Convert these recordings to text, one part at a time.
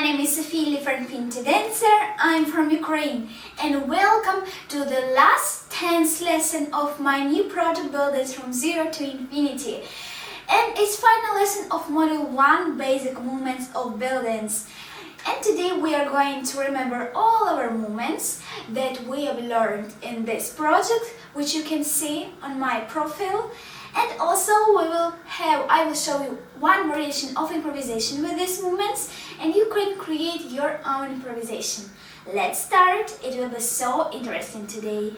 name is Sofia Lyfar, dancer. I'm from Ukraine, and welcome to the last 10th lesson of my new project Bellydance from Zero to Infinity. And it's final lesson of Module 1, Basic Movements of Bellydance. And today we are going to remember all our movements that we have learned in this project, which you can see on my profile. And also I will show you one variation of improvisation with these movements, and you can create your own improvisation. Let's start, it will be so interesting today.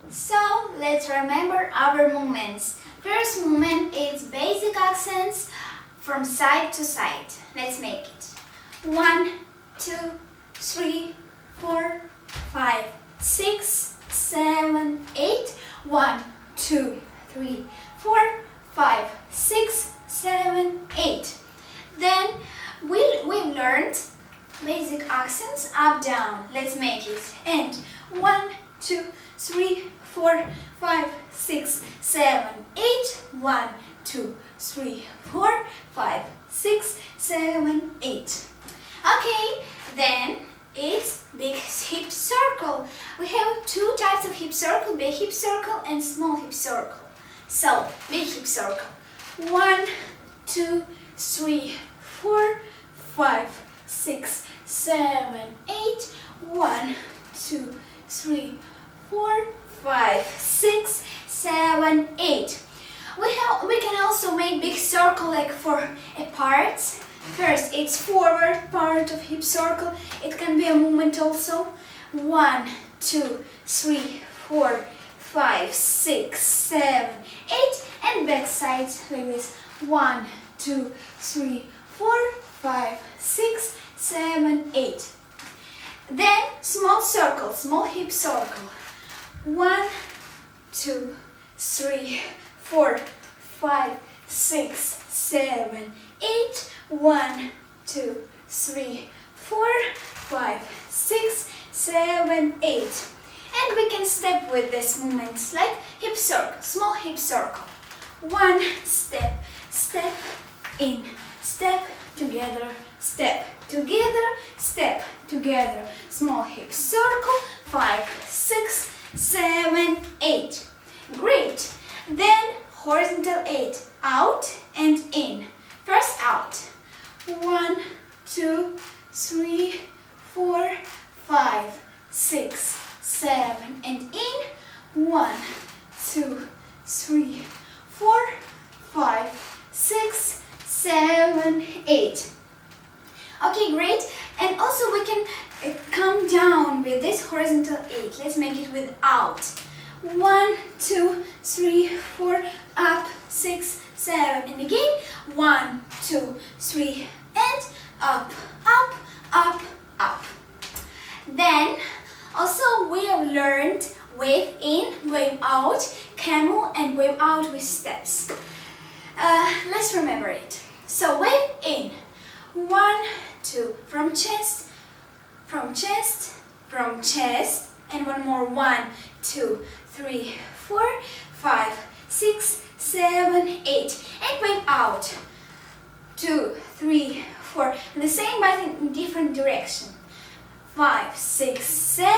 So let's remember our movements. First movement is basic accents from side to side. Let's make it. 1, 2, 3, 4, 5, 6, 7, 8. 1, 2, 3, 4, 5, 6, 7, 8. Then we learned basic accents up, down. Let's make it. And 1, 2, 3, 4, 5, 6, 7, 8. 1, 2, 3, 4, 5, 6, 7, 8. Okay, then it's big hip circle. We have two types of hip circle, big hip circle and small hip circle. So, big hip circle. 1, 2, 3, 4, 5, 6, 7, 8. 1, 2, 3, 4, 5, 6, 7, 8. We can also make big circle like for a part. First, it's forward part of hip circle. It can be a movement also. 1, 2, 3, 4, 5, 6, 7, 8, and back sides like this. 1, 2, 3, 4, 5, 6, 7, 8. Then small circle, small hip circle. 1, 2, 3, 4, 5, 6, 7, 8. 1, 2, 3, 4, 5, 6, 7, 8. And we can step with these movements like hip circle, small hip circle. 1 step, step in, step together, step together, step together. Small hip circle. 5, 6, 7, 8. Great. Then horizontal 8, out and in. First out. 1, 2, 3, 4, 5, 6, 7, and in. 1, 2, 3, 4, 5, 6, 7, 8. Okay, great. And also we can come down with this horizontal 8. Let's make it with out. 1, 2, 3, 4, up, 6, 7, and again. 1, 2, 3, and up, up, up, up. Then also we have learned wave in, wave out, camel, and wave out with steps. Let's remember it. So wave in. 1, 2, from chest, from chest, from chest, and one more. 1, 2, 3, 4, 5, 6, 7, 8, and wave out. 2, 3, 4, and the same but in different direction. 5, 6, 7,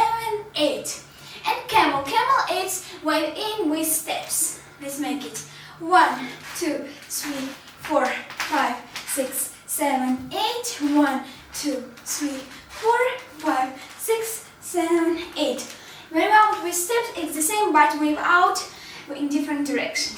8, and camel. Camel is wave in with steps. Let's make it. 1, 2, 3, 4, 5, 6, 7, 8. 1, 2, 3, 4, 5, 6, 7, 8. Wave out with steps. It's the same but wave out in different direction.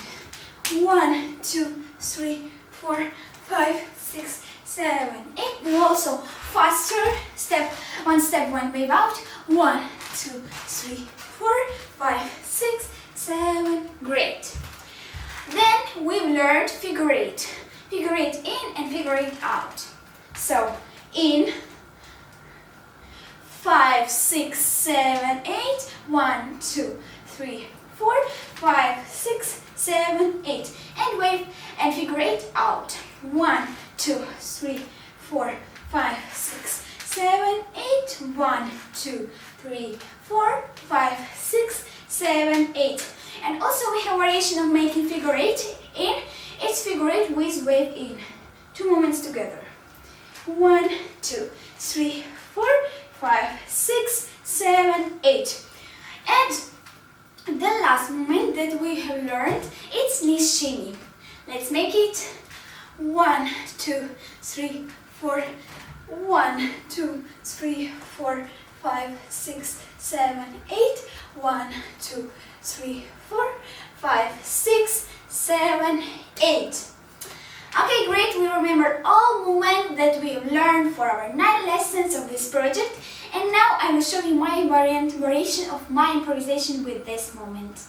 1, 2, 3, 4, 5, 6, 7, 8. And also faster. Step, one wave out. 1, 2, 3, 4, 5, 6, 7. Great. Then we've learned figure eight. Figure eight in and figure eight out. So in 5, 6, 7, 8. 1, 2, 3, 4, 5, 6, 7, 8. And wave and figure eight out. 1, 2, 3, 4, 5, 6, 7, 8. 1, 2, 3, 4, 5, 6, 7, 8. And also we have variation of making figure eight in. It's figure eight with wave in. Two movements together. 1, 2, 3, 4, 5, 6, 7, 8. And the last movement that we have learned, it's knee shimmy. Let's make it 1, 2, 3, 4, 1, 2, 3, 4, 5, 6, 7, 8. 1, 2, 3, 4, 5, 6, 7, 8. Okay, great. We remembered all movements that we have learned for our 9 lessons of this project. And now I will show you my variation of my improvisation with this movement.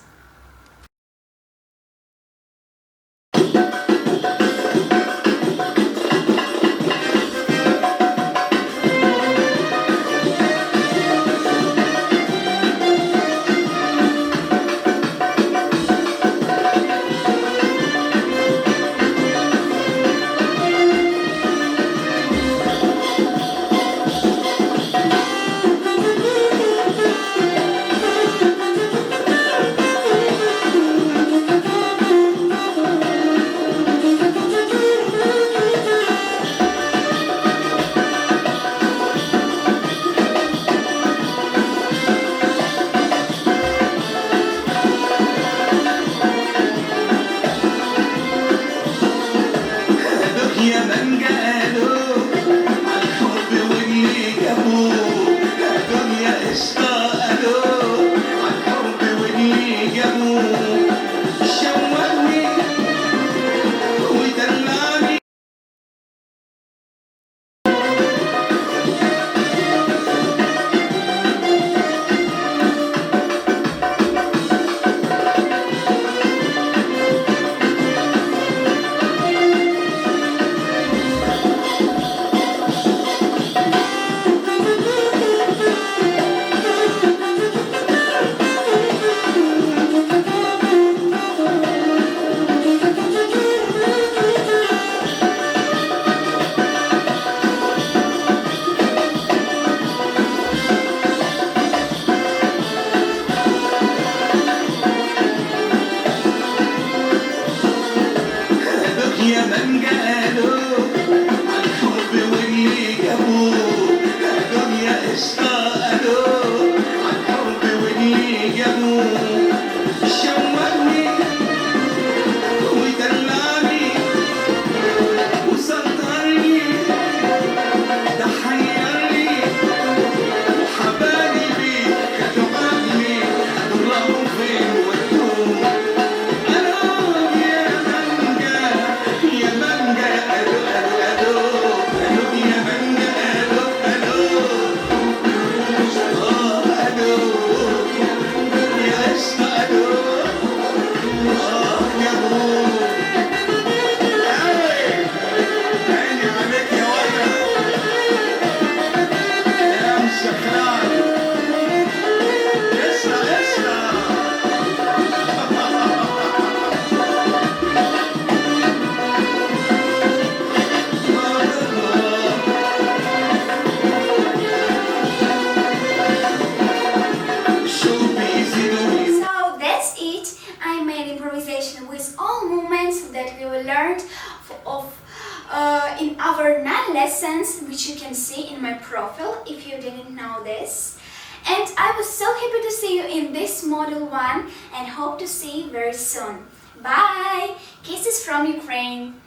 With all movements that we will learn in our 9 lessons, which you can see in my profile if you didn't know this. And I was so happy to see you in this module 1 and hope to see you very soon. Bye! Kisses from Ukraine!